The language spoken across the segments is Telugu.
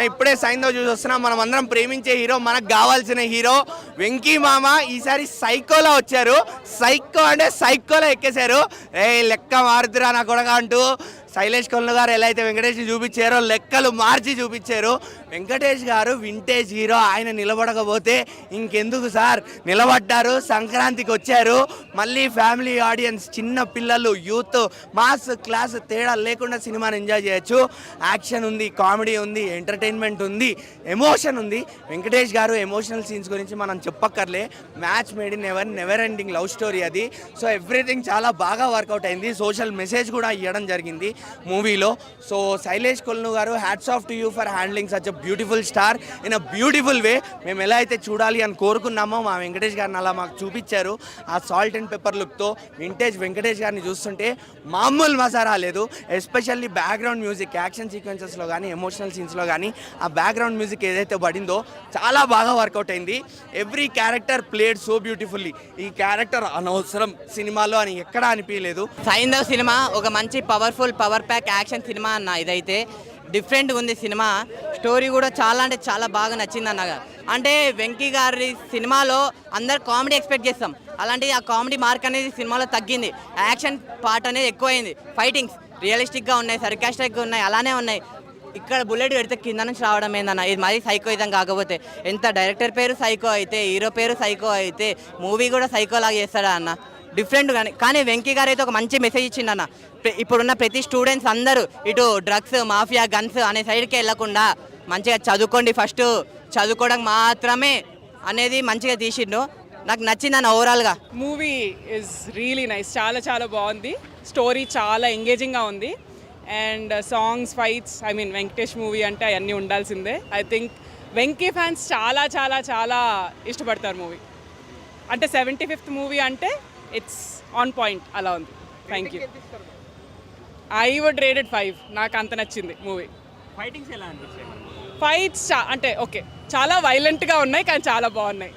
ఇప్పుడే సైన్తో చూసి వస్తున్నాం. మనం అందరం ప్రేమించే హీరో, మనకు కావాల్సిన హీరో వెంకీ మామ ఈసారి సైకోలో వచ్చారు. సైకో అంటే సైకోలో ఎక్కేశారు. లెక్క మారుతురా నా కొడగా అంటూ శైలేష్ కొల్లు గారు ఎలా అయితే వెంకటేష్ చూపించారో లెక్కలు మార్చి చూపించారు. వెంకటేష్ గారు వింటేజ్ హీరో, ఆయన నిలబడకపోతే ఇంకెందుకు సార్, నిలబడ్డారు, సంక్రాంతికి వచ్చారు. మళ్ళీ ఫ్యామిలీ ఆడియన్స్, చిన్న పిల్లలు, యూత్, మాస్ క్లాస్ తేడా లేకుండా సినిమాని ఎంజాయ్ చేయొచ్చు. యాక్షన్ ఉంది, కామెడీ ఉంది, ఎంటర్టైన్మెంట్ ఉంది, ఎమోషన్ ఉంది. వెంకటేష్ గారు ఎమోషనల్ సీన్స్ గురించి మనం చెప్పక్కర్లే. Match made in never ending love story అది. సో ఎవ్రీథింగ్ చాలా బాగా వర్కౌట్ అయింది. సోషల్ మెసేజ్ కూడా ఇవ్వడం జరిగింది మూవీలో. సో శైలేష్ కొల్లు గారు, hats off to you for handling such a beautiful star in a beautiful way. మేము ఎలా అయితే చూడాలి అని కోరుకున్నామో మా వెంకటేష్ గారిని అలా మాకు చూపించారు. ఆ సాల్ట్ అండ్ పెప్పర్ లుక్తో వింటేజ్ వెంకటేష్ గారిని చూస్తుంటే మామూలు మసారా లేదు. ఎస్పెషల్లీ బ్యాక్గ్రౌండ్ మ్యూజిక్, యాక్షన్ సీక్వెన్సెస్లో కానీ ఎమోషనల్ సీన్స్లో కానీ ఆ బ్యాక్గ్రౌండ్ మ్యూజిక్ ఏదైతే పడిందో చాలా బాగా వర్కౌట్ అయింది. Every character played so beautifully. ఈ క్యారెక్టర్ అనవసరం సినిమాలో అని ఎక్కడా అనిపించలేదు. సైంధవ్ సినిమా ఒక మంచి పవర్ ప్యాక్ యాక్షన్ సినిమా అన్న. ఇదైతే డిఫరెంట్గా ఉంది సినిమా. స్టోరీ కూడా చాలా అంటే చాలా బాగా నచ్చింది అన్న. అంటే వెంకీ గారి సినిమాలో అందరు కామెడీ ఎక్స్పెక్ట్ చేస్తాం, అలాంటి ఆ కామెడీ మార్క్ అనేది సినిమాలో తగ్గింది. యాక్షన్ పార్ట్ అనేది ఎక్కువైంది. ఫైటింగ్స్ రియలిస్టిక్గా ఉన్నాయి, సర్కాస్టిక్గా ఉన్నాయి, అలానే ఉన్నాయి. ఇక్కడ బుల్లెట్ పెడితే కింద నుంచి రావడం ఏందన్న, ఇది మరీ సైకో ఇదం కాకపోతే. ఎంత డైరెక్టర్ పేరు సైకో అయితే, హీరో పేరు సైకో అయితే, మూవీ కూడా సైకో లాగా చేస్తాడా అన్న. డిఫరెంట్ కానీ వెంకీ గారు అయితే ఒక మంచి మెసేజ్ ఇచ్చిండన్న. ఇప్పుడున్న ప్రతి స్టూడెంట్స్ అందరూ ఇటు డ్రగ్స్, మాఫియా, గన్స్ అనే సైడ్కి వెళ్ళకుండా మంచిగా చదువుకోండి, ఫస్ట్ చదువుకోవడం మాత్రమే అనేది మంచిగా తీసిండు. నాకు నచ్చిందన్న ఓవరాల్గా. మూవీ ఇస్ రియలీ నైస్, చాలా చాలా బాగుంది. స్టోరీ చాలా ఎంగేజింగ్గా ఉంది. And songs, fights, I mean Venkatesh movie అంటే అవన్నీ ఉండాల్సిందే. ఐ థింక్ వెంకీ ఫ్యాన్స్ చాలా చాలా చాలా ఇష్టపడతారు మూవీ. అంటే 75th మూవీ అంటే ఇట్స్ ఆన్ పాయింట్, అలా ఉంది. Thank you. I would rated 5. నాకు అంత నచ్చింది మూవీ. ఫైటింగ్స్ ఎలా అనిపించాయి? ఫైట్స్ అంటే ఓకే, చాలా వైలెంట్గా ఉన్నాయి కానీ చాలా బాగున్నాయి.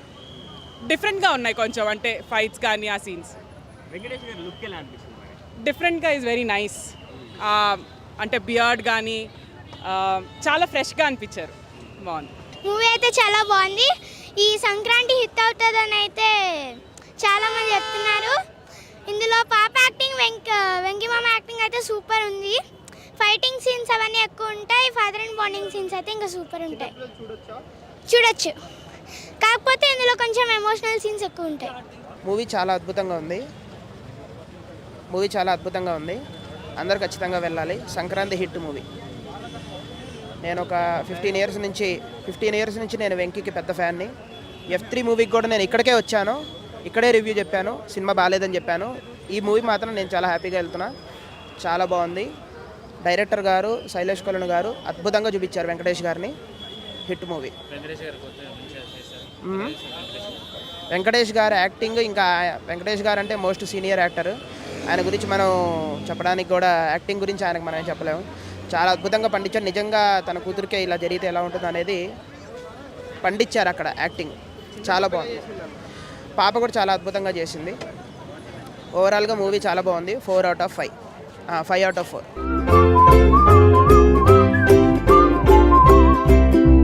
డిఫరెంట్గా ఉన్నాయి కొంచెం, అంటే ఫైట్స్ కానీ ఆ సీన్స్. వెంకటేష్ గారి లుక్ ఎలా అనిపిస్తుంది? డిఫరెంట్గా ఈజ్ వెరీ నైస్. అంటే బియర్డ్ కానీ చాలా ఫ్రెష్గా అనిపించారు. బాగుంది మూవీ అయితే, చాలా బాగుంది. ఈ సంక్రాంతి హిట్ అవుతుందని అయితే చాలామంది చెప్తున్నారు. ఇందులో పాప యాక్టింగ్, వెంకీ మామ యాక్టింగ్ అయితే సూపర్ ఉంది. ఫైటింగ్ సీన్స్ అవన్నీ ఎక్కువ ఉంటాయి. ఫాదర్ అండ్ బాండింగ్ సీన్స్ అయితే ఇంకా సూపర్ ఉంటాయి, చూడొచ్చు. కాకపోతే ఇందులో కొంచెం ఎమోషనల్ సీన్స్ ఎక్కువ ఉంటాయి. మూవీ చాలా అద్భుతంగా ఉంది. అందరూ ఖచ్చితంగా వెళ్ళాలి. Sankranti hit movie. నేను ఒక 15 ఇయర్స్ నుంచి నేను వెంకీకి పెద్ద ఫ్యాన్ని. F3 మూవీకి కూడా నేను ఇక్కడికే వచ్చాను, ఇక్కడే రివ్యూ చెప్పాను, సినిమా బాగాలేదని చెప్పాను. ఈ మూవీ మాత్రం నేను చాలా హ్యాపీగా వెళ్తున్నా. చాలా బాగుంది. డైరెక్టర్ గారు శైలేష్ కొల్లు గారు అద్భుతంగా చూపించారు వెంకటేష్ గారిని. Hit movie. వెంకటేష్ గారు యాక్టింగ్, ఇంకా వెంకటేష్ గారు అంటే మోస్ట్ సీనియర్ యాక్టర్. ఆయన గురించి మనం చెప్పడానికి కూడా, యాక్టింగ్ గురించి ఆయనకు మనం చెప్పలేము. చాలా అద్భుతంగా పండించారు. నిజంగా తన కూతురికే ఇలా జరిగితే ఎలా ఉంటుంది అనేది పండించారు అక్కడ. యాక్టింగ్ చాలా బాగుంది. పాప కూడా చాలా అద్భుతంగా చేసింది. ఓవరాల్గా మూవీ చాలా బాగుంది. 4 out of 5. 5 out of 4.